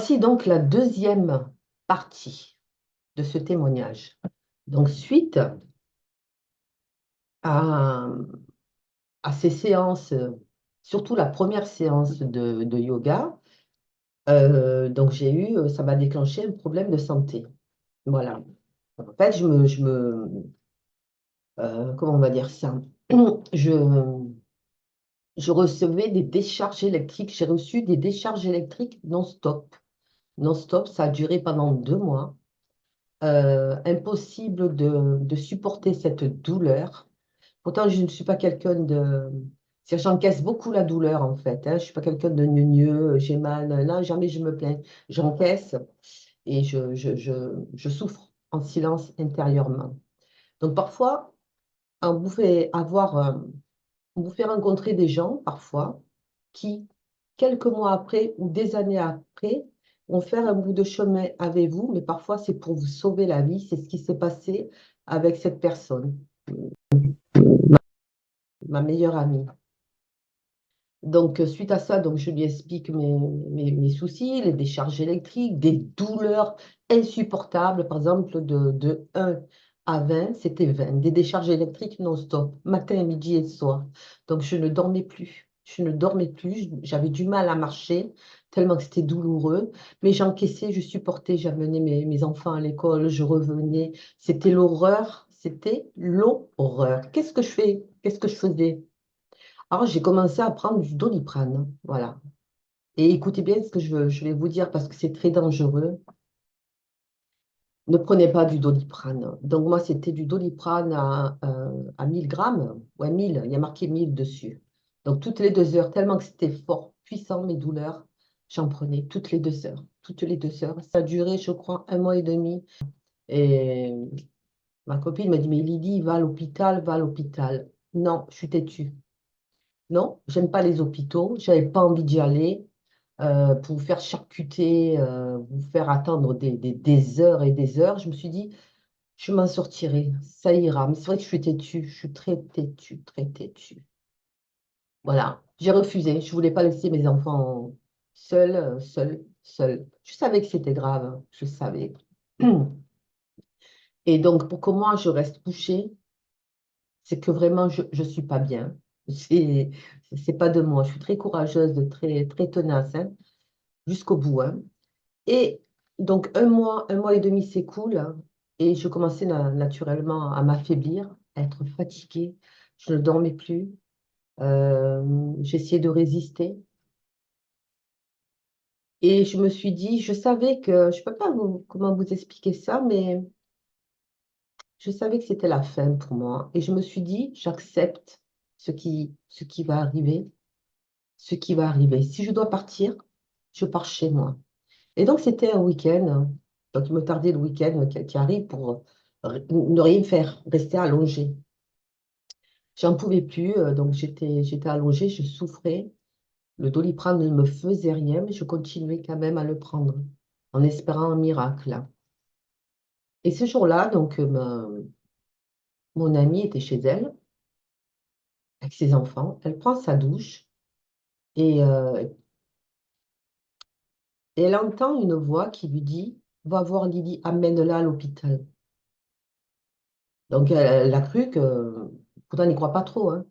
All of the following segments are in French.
Voici donc la deuxième partie de ce témoignage. Donc, suite à, à ces séances, surtout la première séance de yoga, donc ça m'a déclenché un problème de santé. Voilà. En fait, comment on va dire ça? Je, je recevais des décharges électriques. J'ai reçu des décharges électriques non-stop. Non-stop, ça a duré pendant 2 mois. Impossible de supporter cette douleur. Pourtant, je ne suis pas quelqu'un de... c'est-à-dire, j'encaisse beaucoup la douleur, en fait. Hein. Je ne suis pas quelqu'un de gneugneux, j'ai mal. Là, jamais je me plains. J'encaisse et je souffre en silence intérieurement. Donc, parfois, on vous fait on vous fait rencontrer des gens, parfois, qui, quelques mois après ou des années après, vont faire un bout de chemin avec vous, mais parfois, c'est pour vous sauver la vie. C'est ce qui s'est passé avec cette personne, ma meilleure amie. Donc, suite à ça, donc, je lui explique mes soucis, les décharges électriques, des douleurs insupportables. Par exemple, de 1 à 20, c'était 20. Des décharges électriques non-stop, matin, midi et soir. Donc, je ne dormais plus. Je ne dormais plus. J'avais du mal à marcher, tellement que c'était douloureux. Mais j'encaissais, je supportais. J'amenais mes enfants à l'école, je revenais. C'était l'horreur. C'était l'horreur. Qu'est-ce que je fais? Qu'est-ce que je faisais? Alors, j'ai commencé à prendre du Doliprane, voilà. Et écoutez bien ce que je vais vous dire parce que c'est très dangereux. Ne prenez pas du Doliprane. Donc, moi, c'était du Doliprane à 1000 grammes. Ouais, 1000, il y a marqué 1000 dessus. Donc, toutes les 2 heures, tellement que c'était fort, puissant, mes douleurs, j'en prenais toutes les 2 heures. Toutes les 2 heures. Ça a duré, je crois, 1 mois et demi. Et ma copine m'a dit, mais Lydie, va à l'hôpital, va à l'hôpital. Non, je suis têtue. Non, j'aime pas les hôpitaux, j'avais pas envie d'y aller pour vous faire charcuter, vous faire attendre des heures et des heures. Je me suis dit, je m'en sortirai, ça ira. Mais c'est vrai que je suis têtue, je suis très têtue, très têtue. Voilà, j'ai refusé, je voulais pas laisser mes enfants seuls, seuls, seuls. Je savais que c'était grave, je savais. Et donc, pour que moi, je reste couchée, c'est que vraiment, je ne suis pas bien. C'est, c'est pas de moi. Je suis très courageuse, très, très tenace, hein, jusqu'au bout. Hein. Et donc, un mois et demi s'écoule hein, et je commençais naturellement à m'affaiblir, à être fatiguée. Je ne dormais plus. J'essayais de résister. Et je me suis dit, je savais que, je ne peux pas comment vous expliquer ça, mais je savais que c'était la fin pour moi. Et je me suis dit, j'accepte ce qui va arriver, ce qui va arriver. Si je dois partir, je pars chez moi. Et donc, c'était un week-end. Donc, il me tardait le week-end qui arrive pour ne rien faire, rester allongé. J'en pouvais plus, donc j'étais allongée, je souffrais. Le Doliprane ne me faisait rien, mais je continuais quand même à le prendre, en espérant un miracle. Et ce jour-là, donc, mon amie était chez elle, avec ses enfants. Elle prend sa douche et, euh, et elle entend une voix qui lui dit, va voir Lydie, amène-la à l'hôpital. Donc, elle a cru que, pourtant, elle n'y croit pas trop, hein.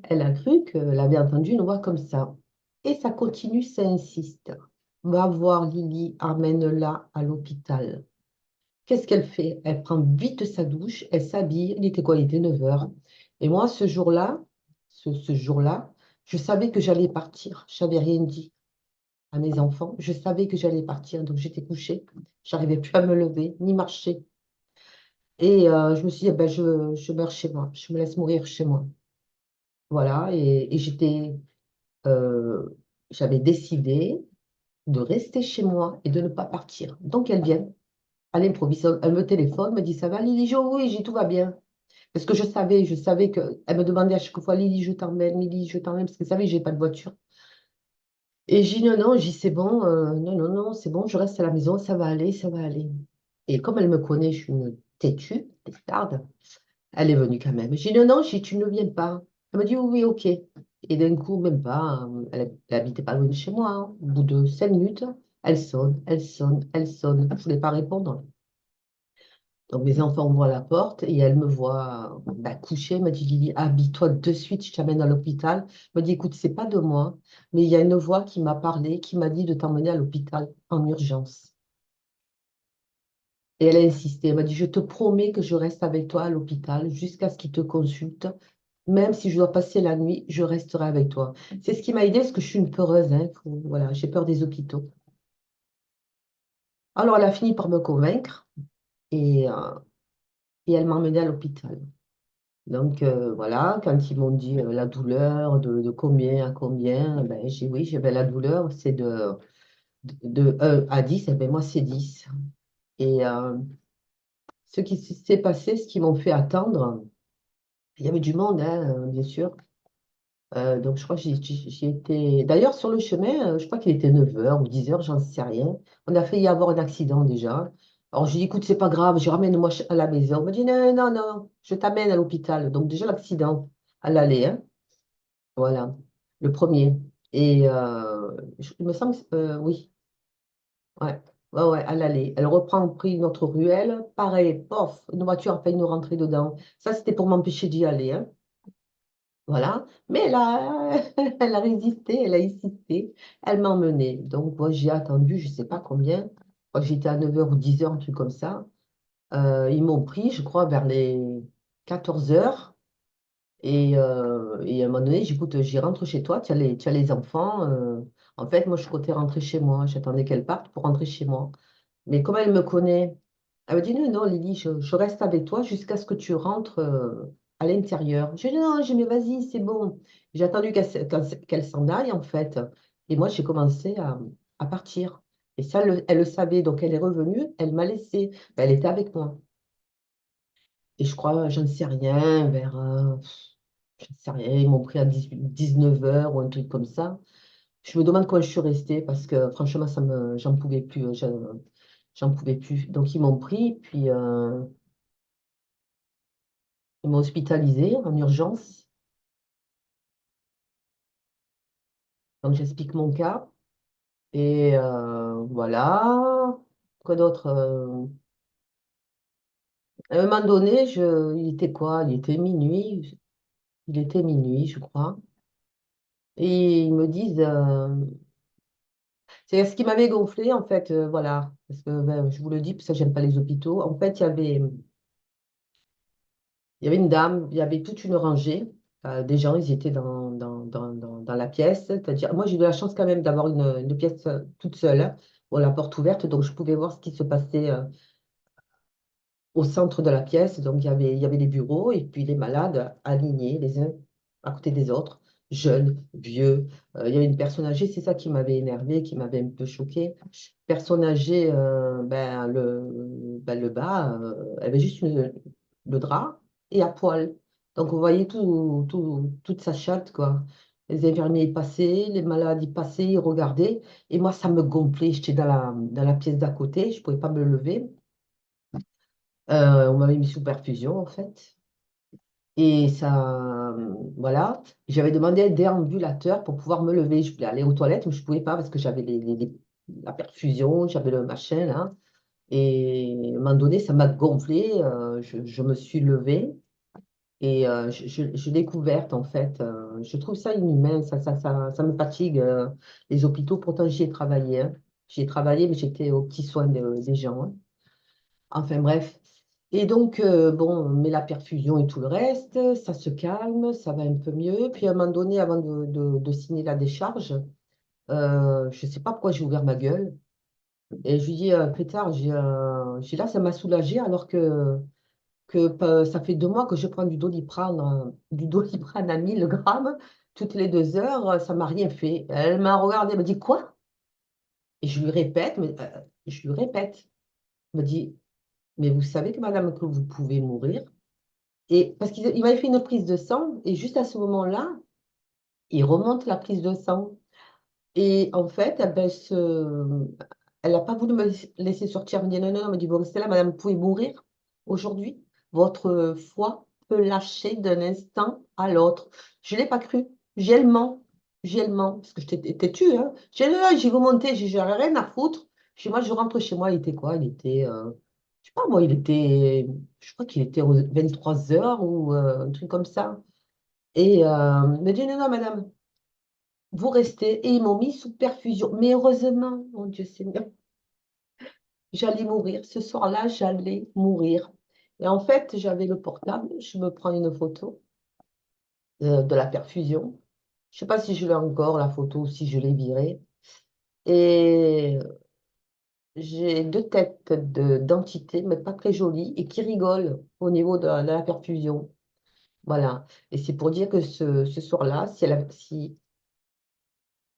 Elle a cru qu'elle avait entendu une voix comme ça. Et ça continue, ça insiste. Va voir Lily, amène-la à l'hôpital. Qu'est-ce qu'elle fait? Elle prend vite sa douche, elle s'habille. Il était quoi? Il était 9 heures. Et moi, ce jour-là, je savais que j'allais partir. Je n'avais rien dit à mes enfants. Je savais que j'allais partir, donc j'étais couchée. J'arrivais plus à me lever, ni marcher. Et je me suis dit, eh ben, je meurs chez moi. Je me laisse mourir chez moi. Voilà, et euh, j'avais décidé de rester chez moi et de ne pas partir. Donc elle vient à l'improviste, elle me téléphone, me dit ça va Lily, oui, tout va bien. Parce que je savais que elle me demandait à chaque fois Lily, je t'emmène, Lily, je t'emmène, parce qu'elle savait que j'ai pas de voiture. Et j'ai dit non, non, j'ai dit c'est bon, non, non, non, c'est bon, je reste à la maison, ça va aller, ça va aller. Et comme elle me connaît, je suis une têtue, têtarde, elle est venue quand même. J'ai dit non, non, j'ai dit, tu ne viens pas. Elle m'a dit oui, oui, ok. Et d'un coup, même pas, elle habitait pas loin de chez moi. Hein. Au bout de 5 minutes, Elle sonne, elle sonne, elle sonne. Je ne voulais pas répondre. Donc mes enfants ouvrent la porte et elle me voit bah, coucher. Elle m'a dit, Lily, habille-toi de suite, je t'amène à l'hôpital. Elle m'a dit, écoute, c'est pas de moi, mais il y a une voix qui m'a parlé, qui m'a dit de t'emmener à l'hôpital en urgence. Et elle a insisté. Elle m'a dit, je te promets que je reste avec toi à l'hôpital jusqu'à ce qu'ils te consultent. Même si je dois passer la nuit, je resterai avec toi. C'est ce qui m'a aidée parce que je suis une peureuse. Hein. Voilà, j'ai peur des hôpitaux. Alors elle a fini par me convaincre et, euh, et elle m'a emmenée à l'hôpital. Donc voilà, quand ils m'ont dit la douleur, de combien à combien, ben, j'ai dit oui, j'ai ben, la douleur, c'est de 1 à 10, et ben, moi c'est 10. Et ce qui s'est passé, ce qui m'ont fait attendre, il y avait du monde, hein, bien sûr. Donc je crois que j'y étais. D'ailleurs, sur le chemin, je crois qu'il était 9 h ou 10 h, j'en sais rien. On a failli avoir un accident déjà. Alors j'ai dit, écoute, c'est pas grave, je ramène-moi à la maison. On m'a dit, non, non, non, je t'amène à l'hôpital. Donc déjà l'accident à l'aller, hein. Voilà, le premier. Et il me semble que oui, ouais, ouais, ouais, à l'aller. Elle reprend pris une autre ruelle, pareil, pof, une voiture a failli nous rentrer dedans. Ça, c'était pour m'empêcher d'y aller, hein. Voilà, mais elle a, elle a résisté, elle a insisté, elle m'a emmenée. Donc, moi, j'ai attendu, je ne sais pas combien, je crois que j'étais à 9 h ou 10 h, un truc comme ça. Ils m'ont pris, je crois, vers les 14 h. Et à un moment donné, j'écoute, j'y rentre chez toi, tu as les enfants. En fait, moi, je comptais rentrer chez moi. J'attendais qu'elle parte pour rentrer chez moi. Mais comme elle me connaît, elle me dit, non, non, Lily, je reste avec toi jusqu'à ce que tu rentres à l'intérieur. J'ai dit, non, j'ai dit, mais vas-y, c'est bon. J'ai attendu qu'elle s'en aille, en fait. Et moi, j'ai commencé à partir. Et ça, elle le savait. Donc, elle est revenue, elle m'a laissé. Ben, elle était avec moi. Et je crois, je ne sais rien, vers, je ne sais rien, ils m'ont pris à 19 h ou un truc comme ça. Je me demande quand je suis restée parce que franchement, j'en pouvais plus, j'en pouvais plus. Donc ils m'ont pris, puis ils m'ont hospitalisée en urgence. Donc j'explique mon cas. Et voilà. Quoi d'autre? À un moment donné, il était quoi? Il était minuit. Il était minuit, je crois. Et ils me disent, c'est ce qui m'avait gonflé, en fait, voilà, parce que ben, je vous le dis, parce que j'aime pas les hôpitaux. En fait, il y avait une dame, il y avait toute une rangée. Des gens, ils étaient dans la pièce. C'est-à-dire, moi, j'ai eu de la chance quand même d'avoir une pièce toute seule, hein, bon, la porte ouverte, donc je pouvais voir ce qui se passait au centre de la pièce. Donc, il y avait des bureaux et puis les malades alignés les uns à côté des autres, jeunes, vieux. Il y avait une personne âgée, c'est ça qui m'avait énervé, qui m'avait un peu choqué. Personne âgée, ben, le bas, elle avait juste le drap et à poil. Donc, vous voyez toute sa chatte, quoi. Les infirmiers y passaient, les malades y passaient, ils regardaient. Et moi, ça me gonflait. J'étais dans la pièce d'à côté, je ne pouvais pas me lever. On m'avait mis sous perfusion, en fait. Et ça, voilà. J'avais demandé un déambulateur pour pouvoir me lever. Je voulais aller aux toilettes, mais je ne pouvais pas parce que j'avais la perfusion, j'avais le machin, là. Et à un moment donné, ça m'a gonflé. Je me suis levée et je l'ai couverte, en fait. Je trouve ça inhumain. Ça me fatigue, les hôpitaux. Pourtant, j'y ai travaillé, hein. J'y ai travaillé, mais j'étais aux petits soins des gens, hein. Enfin bref. Et donc, bon, mais la perfusion et tout le reste, ça se calme, ça va un peu mieux. Puis à un moment donné, avant de signer la décharge, je ne sais pas pourquoi j'ai ouvert ma gueule. Et je lui dis, Pétard, là, ça m'a soulagé alors que ça fait 2 mois que je prends du Doliprane à 1000 grammes toutes les 2 heures, ça m'a rien fait. Elle m'a regardé, elle m'a dit, quoi? Et je lui répète, je lui répète. Elle me dit, mais vous savez que madame, que vous pouvez mourir. Et parce qu'il m'avait fait une prise de sang, et juste à ce moment-là, il remonte la prise de sang. Et en fait, eh ben, elle n'a pas voulu me laisser sortir. Elle me dit non, non, non, elle me dit, bon, restez là, madame, vous pouvez mourir aujourd'hui. Votre foi peut lâcher d'un instant à l'autre. Je ne l'ai pas cru. J'ai le ment. visuellement, parce que j'étais têtue, hein. J'ai remonté, j'ai rien à foutre. Chez moi, je rentre chez moi, il était quoi? Il était, je sais pas moi, je crois qu'il était aux 23 heures ou un truc comme ça. Et il m'a dit, non, non, madame, vous restez. Et ils m'ont mis sous perfusion. Mais heureusement, mon Dieu Seigneur, j'allais mourir. Ce soir-là, j'allais mourir. Et en fait, j'avais le portable, je me prends une photo de la perfusion. Je sais pas si je l'ai encore, la photo, ou si je l'ai virée. Et j'ai deux têtes d'entités, mais pas très jolies, et qui rigolent au niveau de la perfusion. Voilà. Et c'est pour dire que ce soir-là, si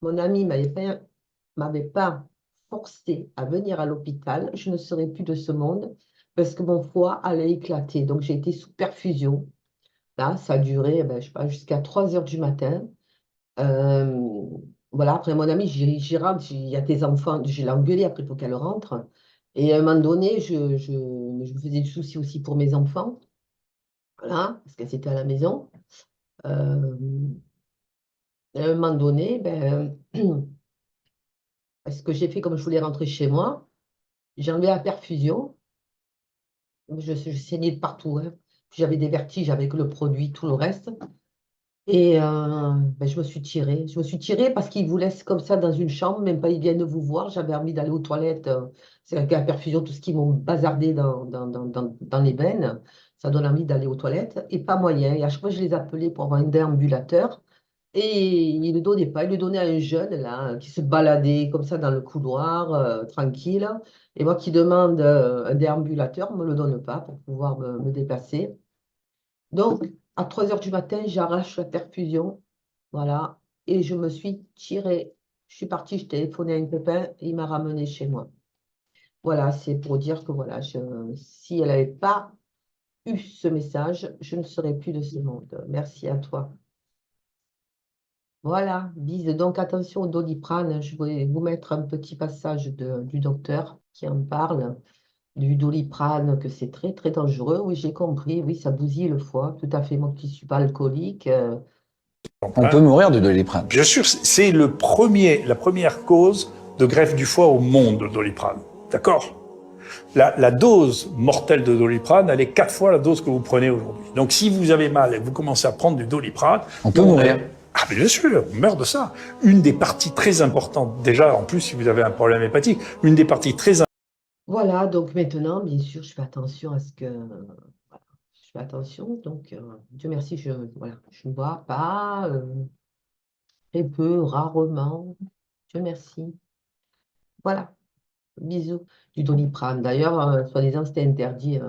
mon ami m'avait pas forcé à venir à l'hôpital, je ne serais plus de ce monde parce que mon foie allait éclater. Donc j'ai été sous perfusion. Là, ça a duré, ben, je sais pas, jusqu'à 3 heures du matin. Euh, voilà, après mon ami, j'y rentre, il y a tes enfants, je l'ai engueulée après pour qu'elle rentre. Et à un moment donné, je me faisais du souci aussi pour mes enfants, voilà, parce qu'elles étaient à la maison. Euh, et à un moment donné, ben, ce que j'ai fait comme je voulais rentrer chez moi, j'ai enlevé la perfusion, je saignais de partout, hein. Puis j'avais des vertiges avec le produit, tout le reste. Et ben, je me suis tirée. Je me suis tirée parce qu'ils vous laissent comme ça dans une chambre, même pas ils viennent vous voir. J'avais envie d'aller aux toilettes. C'est avec la perfusion, tout ce qu'ils m'ont bazardé dans les veines. Ça donne envie d'aller aux toilettes. Et pas moyen. Et à chaque fois, je les appelais pour avoir un déambulateur. Et il ne le donnait pas. Il le donnait à un jeune là, qui se baladait comme ça dans le couloir, tranquille. Et moi qui demande un déambulateur, on ne me le donne pas pour pouvoir me déplacer. Donc, à 3 heures du matin, j'arrache la perfusion. Voilà. Et je me suis tirée. Je suis partie, je téléphonais à un copain et il m'a ramené chez moi. Voilà, c'est pour dire que voilà, si elle n'avait pas eu ce message, je ne serais plus de ce monde. Merci à toi. Voilà, bise. Donc, attention au Doliprane. Je vais vous mettre un petit passage du docteur qui en parle, du Doliprane, que c'est très, très dangereux. Oui, j'ai compris. Oui, ça bousille le foie. Tout à fait. Moi qui ne suis pas alcoolique. On peut mourir du Doliprane. Bien sûr, c'est la première cause de greffe du foie au monde, le Doliprane. D'accord? La dose mortelle de Doliprane, elle est 4 fois la dose que vous prenez aujourd'hui. Donc si vous avez mal et que vous commencez à prendre du Doliprane, On peut mourir. Ah bien sûr, on meurt de ça. Une des parties très importantes, déjà en plus si vous avez un problème hépatique, une des parties très Voilà, donc maintenant, bien sûr, je fais attention à ce que. Voilà, je fais attention. Donc, Dieu merci, voilà, je ne bois pas, très peu, rarement. Dieu merci. Voilà, bisous. Du Doliprane. D'ailleurs, soi-disant, c'était interdit.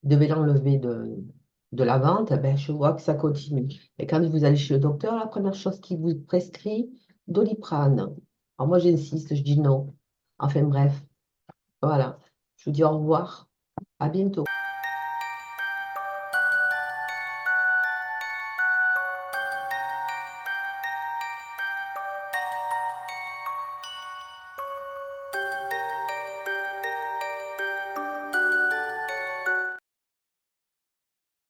Ils devaient l'enlever de la vente. Ben, je vois que ça continue. Et quand vous allez chez le docteur, la première chose qu'il vous prescrit, Doliprane. Alors moi, j'insiste, je dis non. Enfin bref, voilà. Je vous dis au revoir. À bientôt.